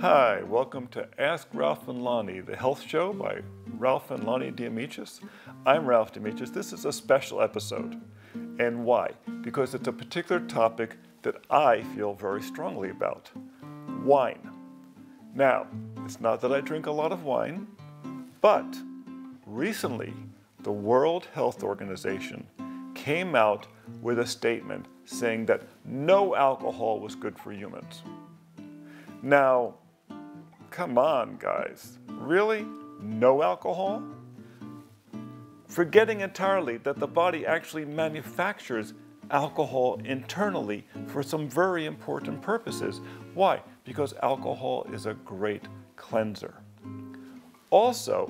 Hi, welcome to Ask Ralph and Lonnie, the health show by Ralph and Lonnie DeAmicis. I'm Ralph DeAmicis. This is a special episode. And why? Because it's a particular topic that I feel very strongly about. Wine. Now, it's not that I drink a lot of wine, but recently the World Health Organization came out with a statement saying that no alcohol was good for humans. Now, come on, guys. Really? No alcohol? Forgetting entirely that the body actually manufactures alcohol internally for some very important purposes. Why? Because alcohol is a great cleanser. Also,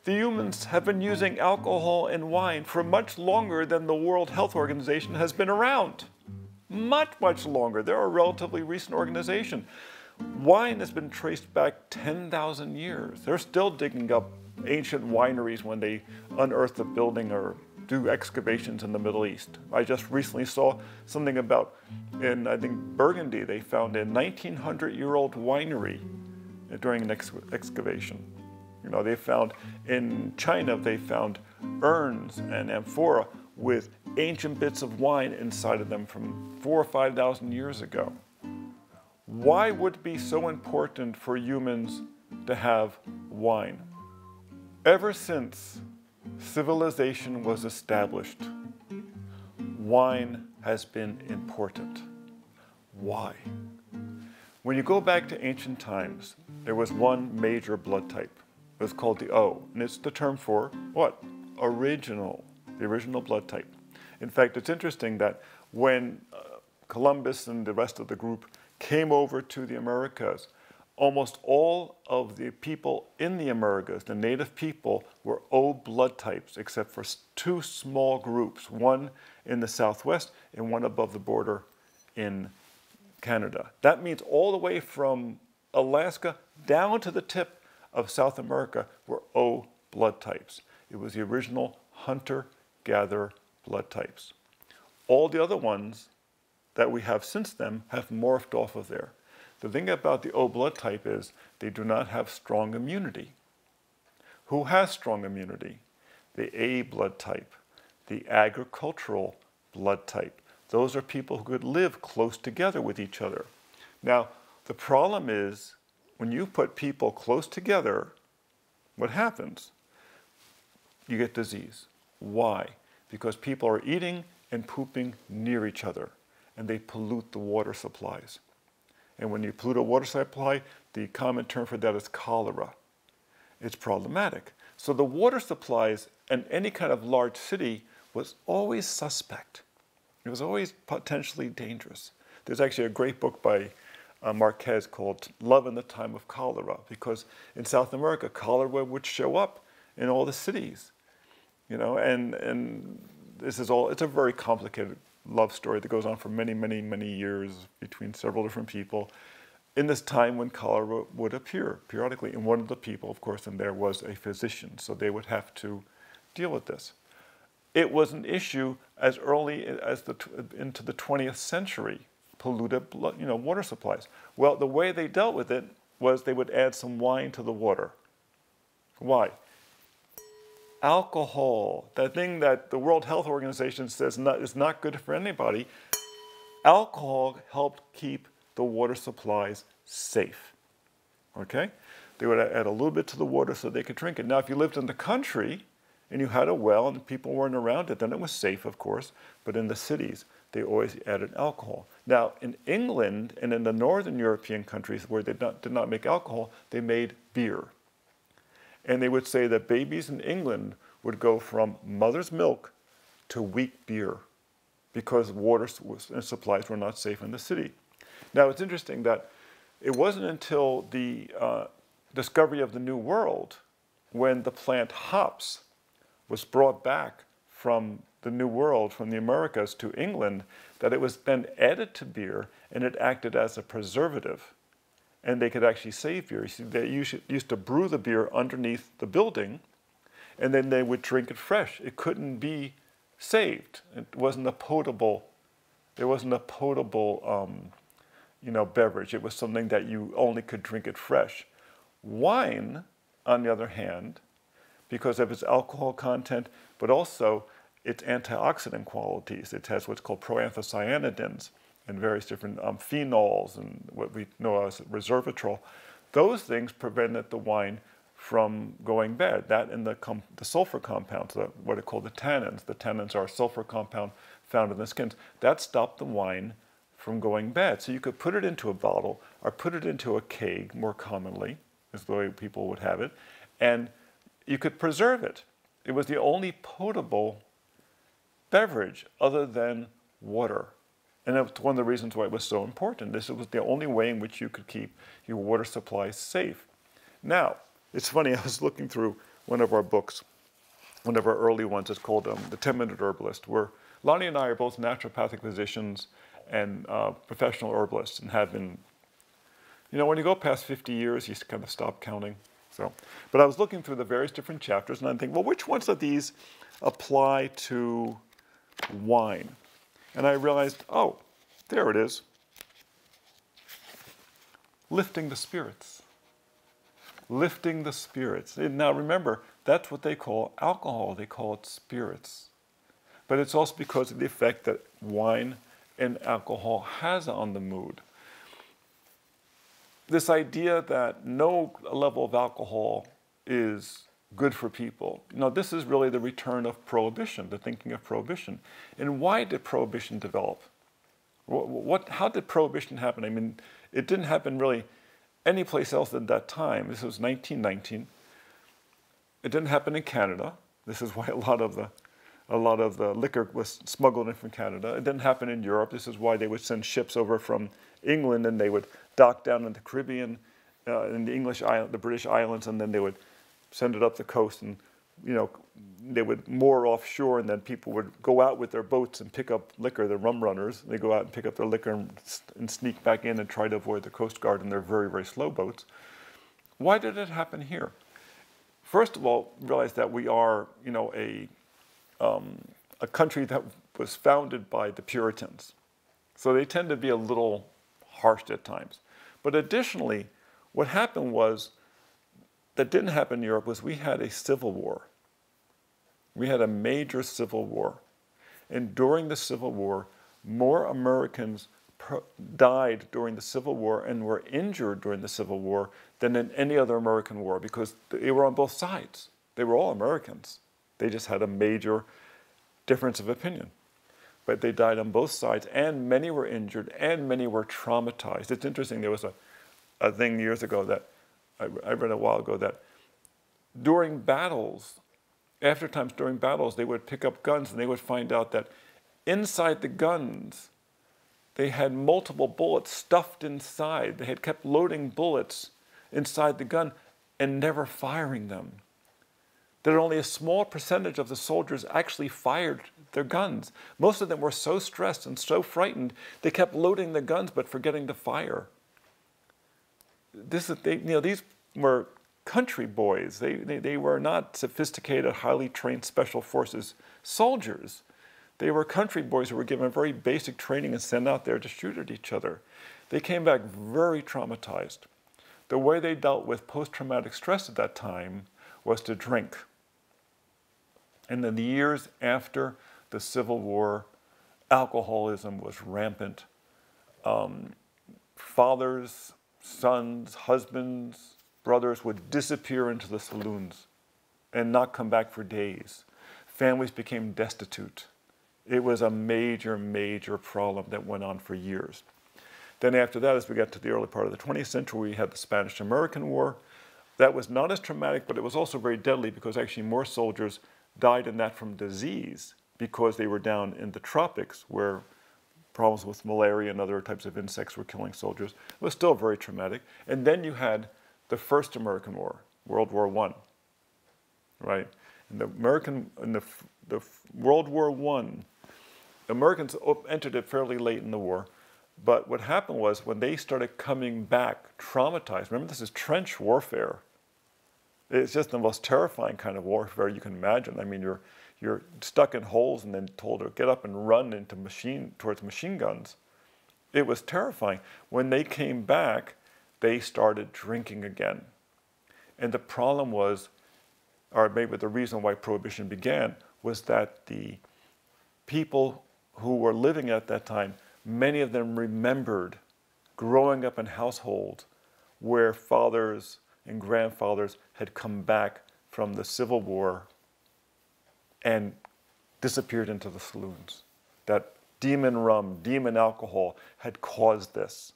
the humans have been using alcohol and wine for much longer than the World Health Organization has been around. Much longer. They're a relatively recent organization. Wine has been traced back 10,000 years. They're still digging up ancient wineries when they unearth a building or do excavations in the Middle East. I just recently saw something about, in I think Burgundy, they found a 1900-year-old winery during an excavation. You know, they found in China, they found urns and amphora with ancient bits of wine inside of them from 4,000 or 5,000 years ago. Why would it be so important for humans to have wine? Ever since civilization was established, wine has been important. Why? When you go back to ancient times, there was one major blood type. It was called the O, and it's the term for what? Original, the original blood type. In fact, it's interesting that when Columbus and the rest of the group came over to the Americas, almost all of the people in the Americas, the native people, were O blood types, except for two small groups, one in the Southwest and one above the border in Canada. That means all the way from Alaska down to the tip of South America were O blood types. It was the original hunter-gatherer blood types. All the other ones that we have since then have morphed off of there. The thing about the O blood type is they do not have strong immunity. Who has strong immunity? The A blood type, the agricultural blood type. Those are people who could live close together with each other. Now, the problem is when you put people close together, what happens? You get disease. Why? Because people are eating and pooping near each other, and they pollute the water supplies. And when you pollute a water supply, the common term for that is cholera. It's problematic. So the water supplies in any kind of large city was always suspect. It was always potentially dangerous. There's actually a great book by Marquez called Love in the Time of Cholera, because in South America, cholera would show up in all the cities. You know, and this is all, it's a very complicated love story that goes on for many years between several different people in this time when cholera would appear periodically. And one of the people, of course, in there was a physician, so they would have to deal with this. It was an issue as early as into the 20th century, polluted blood, water supplies. Well, the way they dealt with it was they would add some wine to the water. Why? Alcohol, that thing that the World Health Organization says is not good for anybody, alcohol helped keep the water supplies safe, okay? They would add a little bit to the water so they could drink it. Now, if you lived in the country and you had a well and people weren't around it, then it was safe, of course, but in the cities, they always added alcohol. Now, in England and in the northern European countries where they did not make alcohol, they made beer. And they would say that babies in England would go from mother's milk to weak beer because water supplies were not safe in the city. Now, it's interesting that it wasn't until the discovery of the New World when the plant hops was brought back from the New World, from the Americas to England, that it was then added to beer and it acted as a preservative. And they could actually save beer. You see, they used to brew the beer underneath the building, and then they would drink it fresh. It couldn't be saved. It wasn't a potable beverage. It was something that you only could drink it fresh. Wine, on the other hand, because of its alcohol content, but also its antioxidant qualities. It has what's called proanthocyanidins and various different phenols and what we know as resveratrol. Those things prevented the wine from going bad. That and the sulfur compounds, what are called the tannins. The tannins are a sulfur compound found in the skins. That stopped the wine from going bad. So you could put it into a bottle or put it into a keg, more commonly, is the way people would have it, and you could preserve it. It was the only potable beverage other than water. And that's one of the reasons why it was so important. This was the only way in which you could keep your water supply safe. Now, it's funny, I was looking through one of our books, one of our early ones. It's called The 10-Minute Herbalist, where Lonnie and I are both naturopathic physicians and professional herbalists and have been, when you go past 50 years, you kind of stop counting. But I was looking through the various different chapters and I'm thinking, well, which ones of these apply to wine? And I realized, oh, there it is. Lifting the spirits. Lifting the spirits. And now remember, that's what they call alcohol. They call it spirits. But it's also because of the effect that wine and alcohol has on the mood. This idea that no level of alcohol is good for people. This is really the return of prohibition, the thinking of prohibition. And why did prohibition develop? How did prohibition happen? I mean, it didn't happen really any place else at that time. This was 1919. It didn't happen in Canada. This is why a lot of the liquor was smuggled in from Canada. It didn't happen in Europe. This is why they would send ships over from England and they would dock down in the Caribbean, in the British Islands, and then they would send it up the coast and, they would moor offshore and then people would go out with their boats and pick up liquor, the rum runners. They go out and pick up their liquor and sneak back in and try to avoid the Coast Guard in their very, very slow boats. Why did it happen here? First of all, realize that we are, a country that was founded by the Puritans. So they tend to be a little harsh at times. But additionally, what happened was, that didn't happen in Europe, was we had a civil war. We had a major civil war. And during the Civil War, more Americans died during the Civil War and were injured during the Civil War than in any other American war, because they were on both sides. They were all Americans. They just had a major difference of opinion. But they died on both sides, and many were injured, and many were traumatized. It's interesting, there was a thing years ago that I read a while ago, that during battles, during battles, they would pick up guns and they would find out that inside the guns, they had multiple bullets stuffed inside. They had kept loading bullets inside the gun and never firing them. That only a small percentage of the soldiers actually fired their guns. Most of them were so stressed and so frightened, they kept loading the guns but forgetting to fire. These were country boys. They were not sophisticated, highly trained special forces soldiers. They were country boys who were given very basic training and sent out there to shoot at each other. They came back very traumatized. The way they dealt with post-traumatic stress at that time was to drink. And in the years after the Civil War, alcoholism was rampant. Fathers, sons, husbands, brothers would disappear into the saloons and not come back for days. Families became destitute. It was a major, major problem that went on for years. Then after that, as we got to the early part of the 20th century, we had the Spanish-American War. That was not as traumatic, but it was also very deadly, because actually more soldiers died in that from disease because they were down in the tropics where problems with malaria and other types of insects were killing soldiers. It was still very traumatic. And then you had the First American War, World War I, right? In the World War I, Americans entered it fairly late in the war, but what happened was when they started coming back traumatized, remember this is trench warfare. It's just the most terrifying kind of warfare you can imagine. I mean, you're stuck in holes and then told to get up and run towards machine guns. It was terrifying. When they came back, they started drinking again. And the problem was, or maybe the reason why Prohibition began, was that the people who were living at that time, many of them remembered growing up in households where fathers and grandfathers had come back from the Civil War and disappeared into the saloons. That demon rum, demon alcohol had caused this.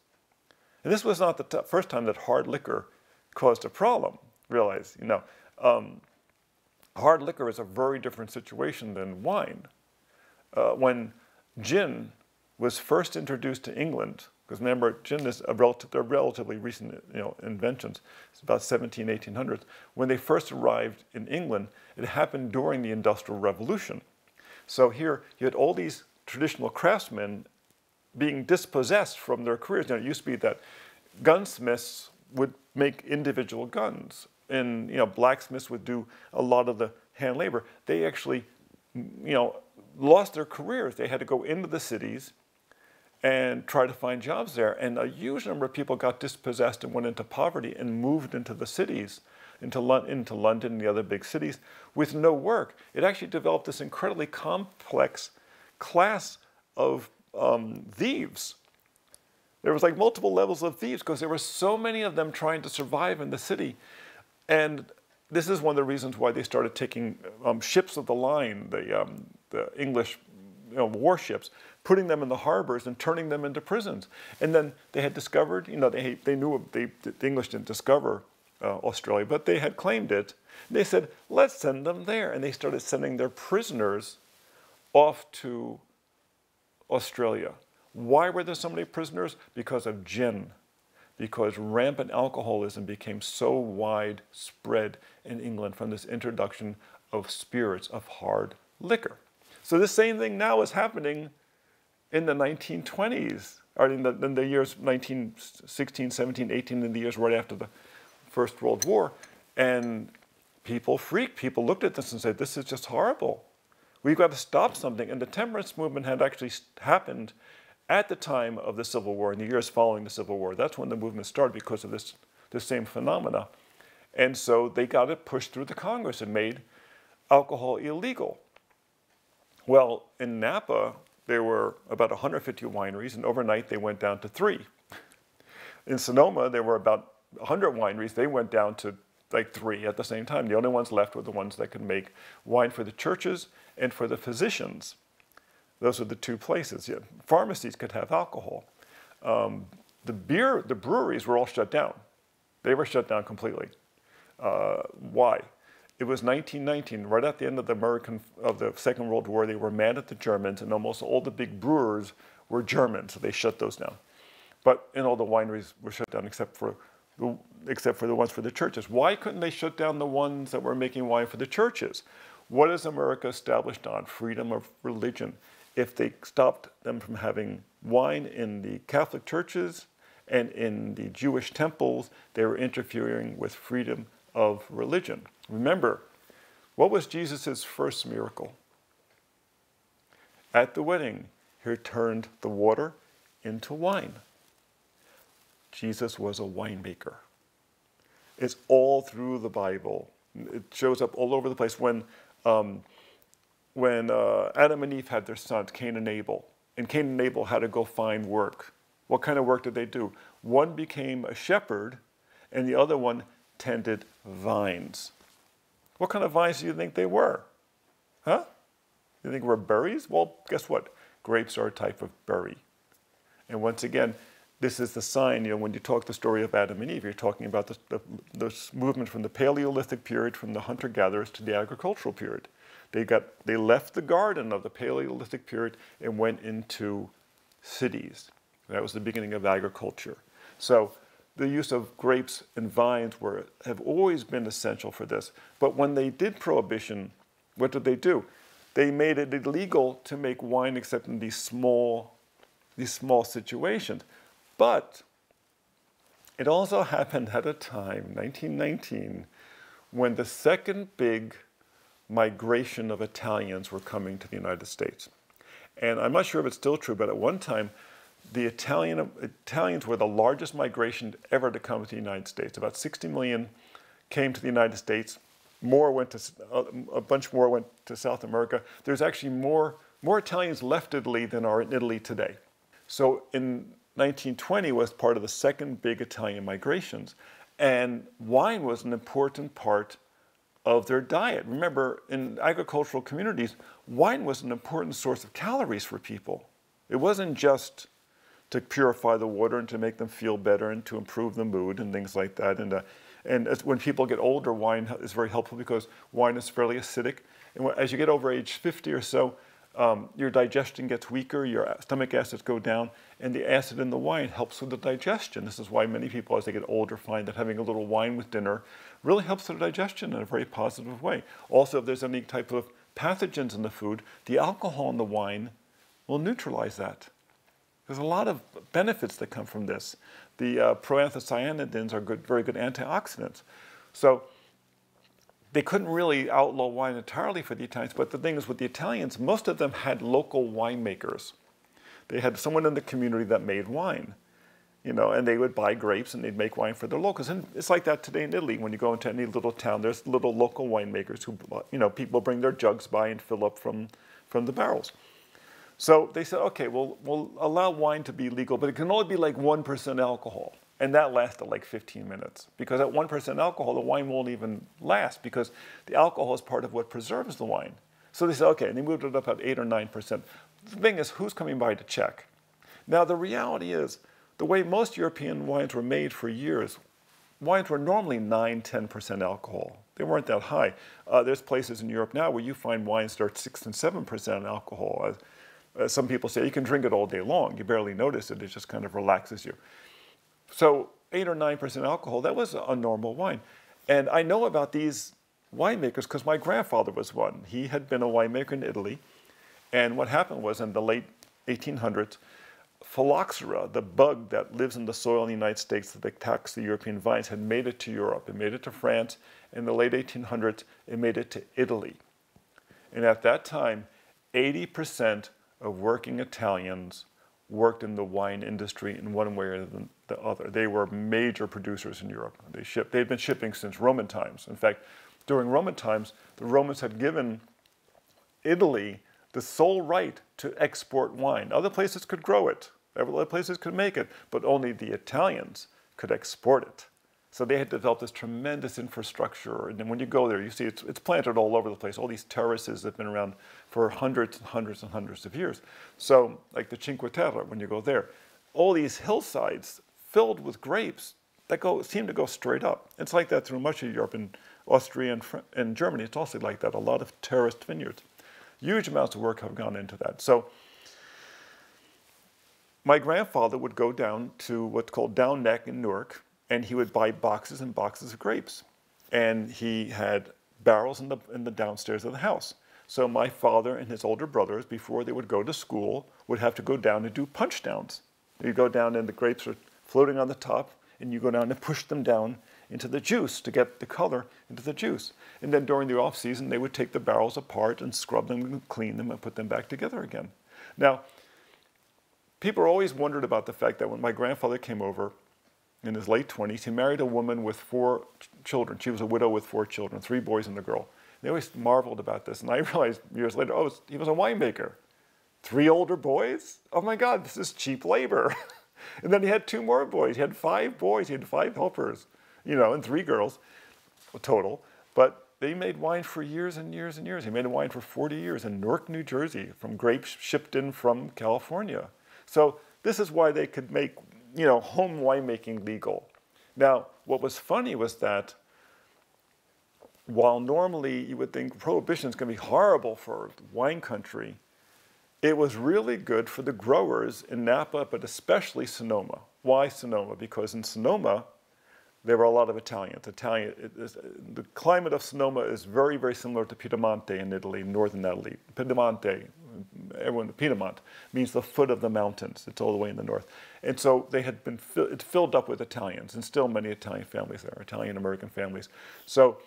And this was not the first time that hard liquor caused a problem. Realize, hard liquor is a very different situation than wine. When gin was first introduced to England, because remember, gin is they're relatively recent inventions. It's about 1800s. When they first arrived in England, it happened during the Industrial Revolution. So here you had all these traditional craftsmen being dispossessed from their careers. It used to be that gunsmiths would make individual guns, and blacksmiths would do a lot of the hand labor. They actually, lost their careers. They had to go into the cities and try to find jobs there. And a huge number of people got dispossessed and went into poverty and moved into the cities, into London and the other big cities, with no work. It actually developed this incredibly complex class of thieves. There was like multiple levels of thieves because there were so many of them trying to survive in the city. And this is one of the reasons why they started taking ships of the line, the English warships, putting them in the harbors and turning them into prisons. And then they had discovered, they knew the English didn't discover Australia, but they had claimed it. They said, let's send them there. And they started sending their prisoners off to Australia. Why were there so many prisoners? Because of gin. Because rampant alcoholism became so widespread in England from this introduction of spirits, of hard liquor. So the same thing now is happening in the 1920s, or in the years 1916, 17, 18, in the years right after the First World War. And people freaked. People looked at this and said, this is just horrible. We've got to stop something. And the temperance movement had actually happened at the time of the Civil War, in the years following the Civil War. That's when the movement started because of this same phenomena. And so they got it pushed through the Congress and made alcohol illegal. Well, in Napa, there were about 150 wineries, and overnight they went down to 3. In Sonoma, there were about 100 wineries. They went down to like 3 at the same time. The only ones left were the ones that could make wine for the churches and for the physicians. Those are the 2 places. Yeah, pharmacies could have alcohol. The breweries were all shut down. They were shut down completely. Why? It was 1919, right at the end of the Second World War. They were mad at the Germans, and almost all the big brewers were German, so they shut those down. But all the wineries were shut down except for the ones for the churches. Why couldn't they shut down the ones that were making wine for the churches? What is America established on? Freedom of religion. If they stopped them from having wine in the Catholic churches and in the Jewish temples, they were interfering with freedom of religion. Remember, what was Jesus' first miracle? At the wedding, he turned the water into wine. Jesus was a winemaker. It's all through the Bible. It shows up all over the place. When Adam and Eve had their sons, Cain and Abel had to go find work. What kind of work did they do? One became a shepherd, and the other one tended vines. What kind of vines do you think they were? Huh? You think they were berries? Well, guess what? Grapes are a type of berry. And once again, this is the sign, when you talk the story of Adam and Eve, you're talking about the movement from the Paleolithic period, from the hunter-gatherers to the agricultural period. They left the garden of the Paleolithic period and went into cities. That was the beginning of agriculture. So the use of grapes and vines have always been essential for this. But when they did Prohibition, what did they do? They made it illegal to make wine except in these small situations. But it also happened at a time, 1919, when the second big migration of Italians were coming to the United States. And I'm not sure if it's still true, but at one time, the Italians were the largest migration ever to come to the United States. About 60 million came to the United States. A bunch more went to South America. There's actually more Italians left Italy than are in Italy today. So in 1920 was part of the second big Italian migrations. And wine was an important part of their diet. Remember, in agricultural communities, wine was an important source of calories for people. It wasn't just to purify the water and to make them feel better and to improve the mood and things like that. And when people get older, wine is very helpful because wine is fairly acidic. And as you get over age 50 or so, your digestion gets weaker, your stomach acids go down, and the acid in the wine helps with the digestion. This is why many people, as they get older, find that having a little wine with dinner really helps their digestion in a very positive way. Also, if there's any type of pathogens in the food, the alcohol in the wine will neutralize that. There's a lot of benefits that come from this. The proanthocyanidins are very good antioxidants. So they couldn't really outlaw wine entirely for the Italians, but the thing is with the Italians, most of them had local winemakers. They had someone in the community that made wine, and they would buy grapes and they'd make wine for their locals. And it's like that today in Italy. When you go into any little town, there's little local winemakers who, people bring their jugs by and fill up from the barrels. So they said, okay, we'll allow wine to be legal, but it can only be like 1% alcohol. And that lasted like 15 minutes. Because at 1% alcohol, the wine won't even last because the alcohol is part of what preserves the wine. So they said, okay, and they moved it up at 8 or 9%. The thing is, who's coming by to check? Now, the reality is, the way most European wines were made for years, wines were normally 9, 10% alcohol. They weren't that high. There's places in Europe now where you find wines that are 6 and 7% alcohol. Some people say you can drink it all day long. You barely notice it. It just kind of relaxes you. So 8 or 9% alcohol, that was a normal wine. And I know about these winemakers because my grandfather was one. He had been a winemaker in Italy. And what happened was in the late 1800s, phylloxera, the bug that lives in the soil in the United States that attacks the European vines, had made it to Europe. It made it to France. In the late 1800s, it made it to Italy. And at that time, 80% of working Italians worked in the wine industry in one way or the other. They were major producers in Europe. They'd been shipping since Roman times. In fact, during Roman times, the Romans had given Italy the sole right to export wine. Other places could grow it. Other places could make it, but only the Italians could export it. So they had developed this tremendous infrastructure. And then when you go there, you see it's planted all over the place. All these terraces have been around for hundreds and hundreds and hundreds of years. So like the Cinque Terre, when you go there, all these hillsides filled with grapes that seem to go straight up. It's like that through much of Europe. In Austria and Germany, it's also like that. A lot of terraced vineyards. Huge amounts of work have gone into that. So my grandfather would go down to what's called Down Neck in Newark, and he would buy boxes and boxes of grapes. And he had barrels in the downstairs of the house. So my father and his older brothers, before they would go to school, would have to go down and do punch downs. You go down and the grapes are floating on the top, and you go down and push them down into the juice to get the color into the juice. And then during the off season, they would take the barrels apart and scrub them and clean them and put them back together again. Now, people always wondered about the fact that when my grandfather came over in his late 20s, he married a woman with 4 children. She was a widow with 4 children, 3 boys and a girl. They always marveled about this. And I realized years later, oh, he was a winemaker. 3 older boys? Oh my God, this is cheap labor. And then he had 2 more boys. He had 5 boys. He had 5 helpers, and 3 girls total. But they made wine for years and years and years. He made wine for 40 years in Newark, New Jersey, from grapes shipped in from California. So this is why they could make, home winemaking legal. Now, what was funny was that while normally you would think prohibition is going to be horrible for wine country, it was really good for the growers in Napa, but especially Sonoma. Why Sonoma? Because in Sonoma, there were a lot of Italians. The climate of Sonoma is very, very similar to Piemonte in Italy, northern Italy. Piedmont means the foot of the mountains. It's all the way in the north. And so they had been filled up with Italians, and still many Italian families there, Italian-American families. So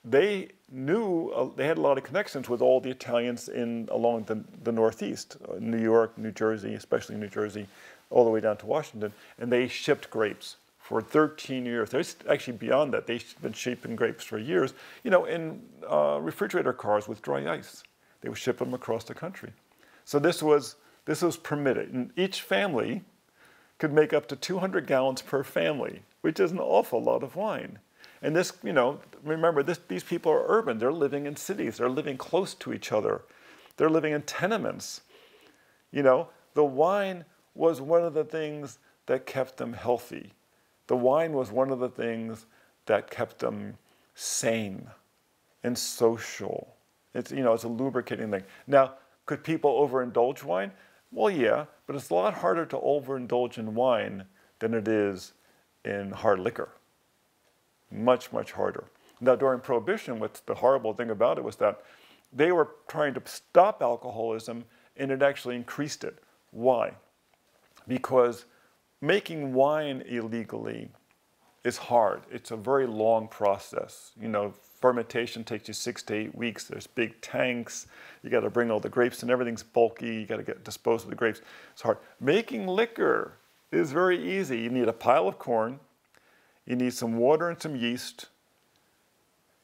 they knew, they had a lot of connections with all the Italians along the Northeast, New York, New Jersey, especially New Jersey, all the way down to Washington, and they shipped grapes for 13 years. There's actually beyond that. They've been shipping grapes for years, you know, in refrigerator cars with dry ice. They would ship them across the country. So this was permitted. And each family could make up to 200 gallons per family, which is an awful lot of wine. And this, you know, remember, these people are urban. They're living in cities. They're living close to each other. They're living in tenements. You know, the wine was one of the things that kept them healthy. The wine was one of the things that kept them sane and social. It's, you know, it's a lubricating thing. Now, could people overindulge wine? Well, yeah, but it's a lot harder to overindulge in wine than it is in hard liquor. Much, much harder. Now, during Prohibition, what's the horrible thing about it was that they were trying to stop alcoholism, and it actually increased it. Why? Because making wine illegally is hard. It's a very long process. You know, fermentation takes you 6 to 8 weeks. There's big tanks. You got to bring all the grapes, and everything's bulky. You got to dispose of the grapes. It's hard. Making liquor is very easy. You need a pile of corn. You need some water and some yeast.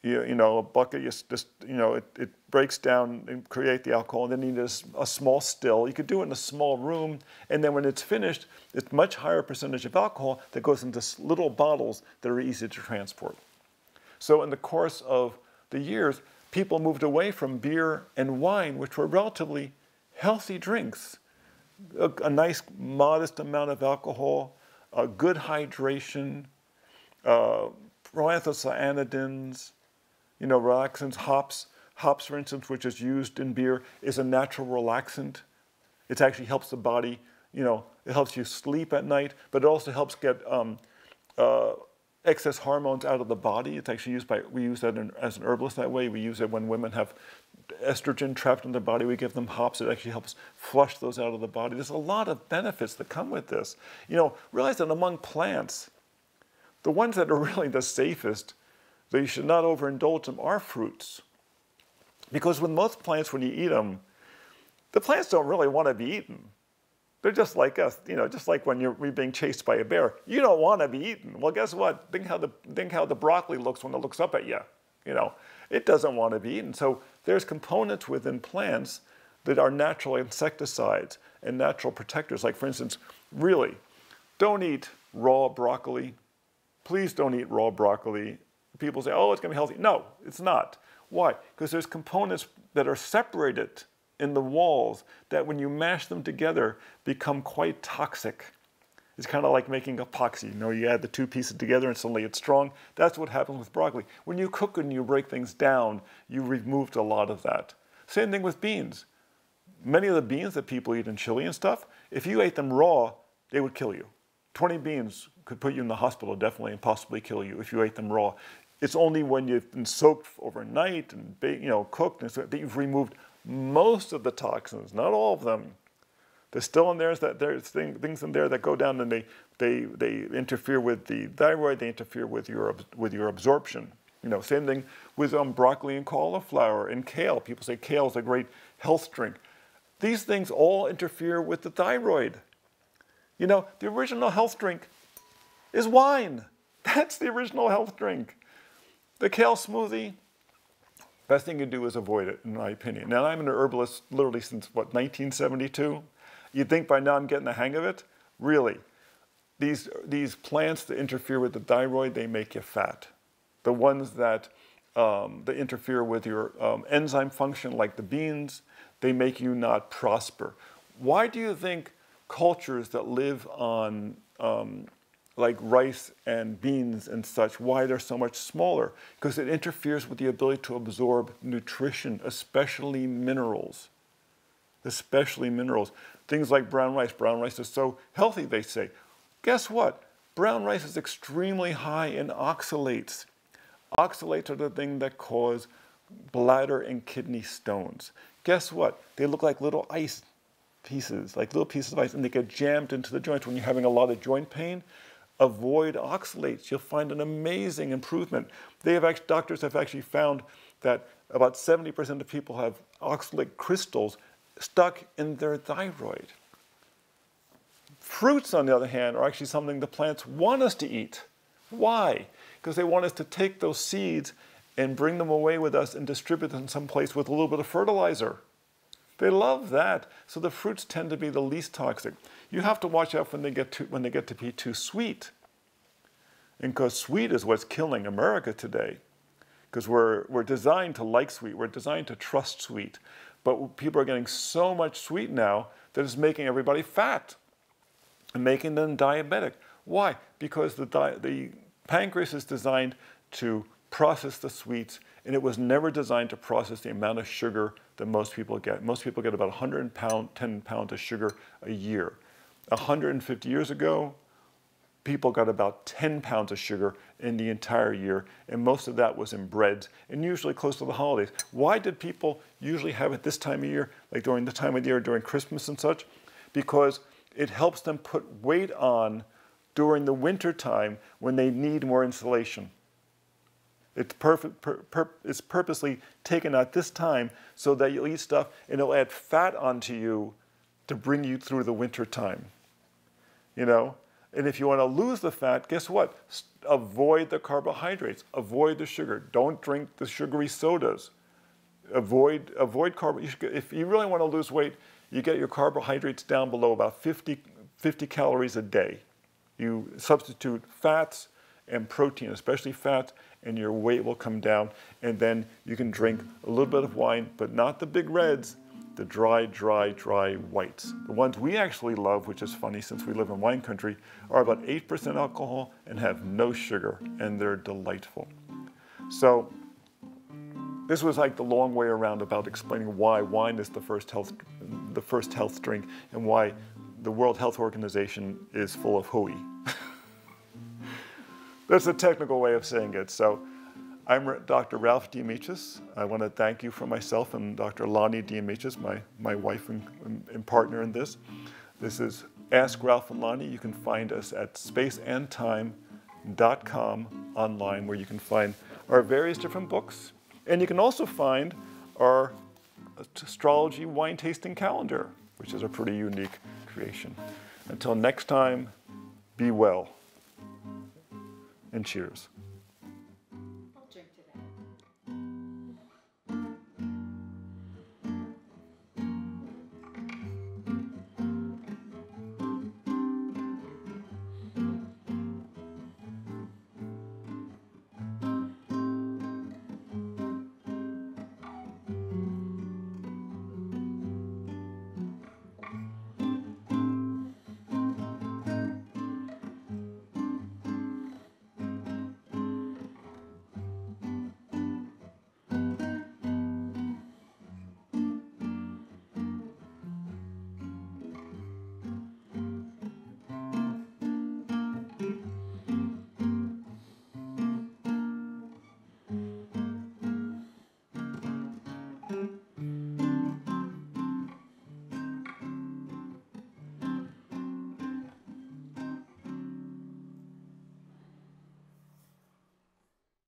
You know, a bucket, you know, it breaks down and create the alcohol, and then you need a small still. You could do it in a small room, and then when it's finished, it's much higher percentage of alcohol that goes into little bottles that are easy to transport. So in the course of the years, people moved away from beer and wine, which were relatively healthy drinks. A nice, modest amount of alcohol, a good hydration, proanthocyanidins, you know, relaxants, hops. Hops, for instance, which is used in beer, is a natural relaxant. It actually helps the body, you know, it helps you sleep at night, but it also helps get excess hormones out of the body. It's actually used we use that as an herbalist that way. We use it when women have estrogen trapped in their body. We give them hops. It actually helps flush those out of the body. There's a lot of benefits that come with this. You know, realize that among plants, the ones that are really the safest, that you should not overindulge them, are fruits. Because with most plants, when you eat them, the plants don't really want to be eaten. They're just like us, you know, just like when you're being chased by a bear. You don't want to be eaten. Well, guess what? Think how the broccoli looks when it looks up at you. You know, it doesn't want to be eaten. So there's components within plants that are natural insecticides and natural protectors. Like, for instance, really, don't eat raw broccoli. Please don't eat raw broccoli. People say, oh, it's going to be healthy. No, it's not. Why? Because there's components that are separated in the walls that when you mash them together become quite toxic. It's kind of like making epoxy. You know, you add the two pieces together and suddenly it's strong. That's what happens with broccoli. When you cook and you break things down, you removed a lot of that. Same thing with beans. Many of the beans that people eat in chili and stuff, if you ate them raw, they would kill you. 20 beans could put you in the hospital, definitely, and possibly kill you if you ate them raw. It's only when you've been soaked overnight and cooked and so that you've removed most of the toxins, not all of them. There's still in there, there's things in there that go down and they interfere with the thyroid, they interfere with your absorption. You know, same thing with broccoli and cauliflower and kale. People say kale is a great health drink. These things all interfere with the thyroid. You know, the original health drink is wine. That's the original health drink. The kale smoothie, best thing you do is avoid it, in my opinion. Now, I'm an herbalist literally since, 1972? You'd think by now I'm getting the hang of it? Really, these plants that interfere with the thyroid, they make you fat. The ones that they interfere with your enzyme function, like the beans, they make you not prosper. Why do you think cultures that live on like rice and beans and such, why they're so much smaller? Because it interferes with the ability to absorb nutrition, especially minerals. Especially minerals. Things like brown rice. Brown rice is so healthy, they say. Guess what? Brown rice is extremely high in oxalates. Oxalates are the thing that cause bladder and kidney stones. Guess what? They look like little ice pieces, like little pieces of ice, and they get jammed into the joints. When you're having a lot of joint pain, avoid oxalates. You'll find an amazing improvement. Doctors have actually found that about 70% of people have oxalate crystals stuck in their thyroid. Fruits, on the other hand, are actually something the plants want us to eat. Why? Because they want us to take those seeds and bring them away with us and distribute them someplace with a little bit of fertilizer. They love that. So the fruits tend to be the least toxic. You have to watch out when they get to be too sweet. And because sweet is what's killing America today. Because we're designed to like sweet. We're designed to trust sweet. But people are getting so much sweet now that it's making everybody fat and making them diabetic. Why? Because the pancreas is designed to process the sweets, and it was never designed to process the amount of sugar that most people get. Most people get about 110 pounds of sugar a year. 150 years ago, people got about 10 pounds of sugar in the entire year, and most of that was in breads, and usually close to the holidays. Why did people usually have it this time of year, like during the time of the year, during Christmas and such? Because it helps them put weight on during the winter time when they need more insulation. It's purposely taken at this time so that you'll eat stuff and it'll add fat onto you to bring you through the winter time. You know? And if you want to lose the fat, guess what? Avoid the carbohydrates. Avoid the sugar. Don't drink the sugary sodas. Avoid if you really want to lose weight, you get your carbohydrates down below about 50 calories a day. You substitute fats and protein, especially fats, and your weight will come down. And then you can drink a little bit of wine, but not the big reds, the dry whites. The ones we actually love, which is funny since we live in wine country, are about 8% alcohol and have no sugar, and they're delightful. So this was like the long way around about explaining why wine is the first health drink and why the World Health Organization is full of hoooie. That's a technical way of saying it. So I'm Dr. Ralph DeAmicis. I want to thank you for myself and Dr. Lonnie DeAmicis, my wife and partner in this. This is Ask Ralph and Lonnie. You can find us at spaceandtime.com online, where you can find our various different books. And you can also find our astrology wine tasting calendar, which is a pretty unique creation. Until next time, be well and cheers.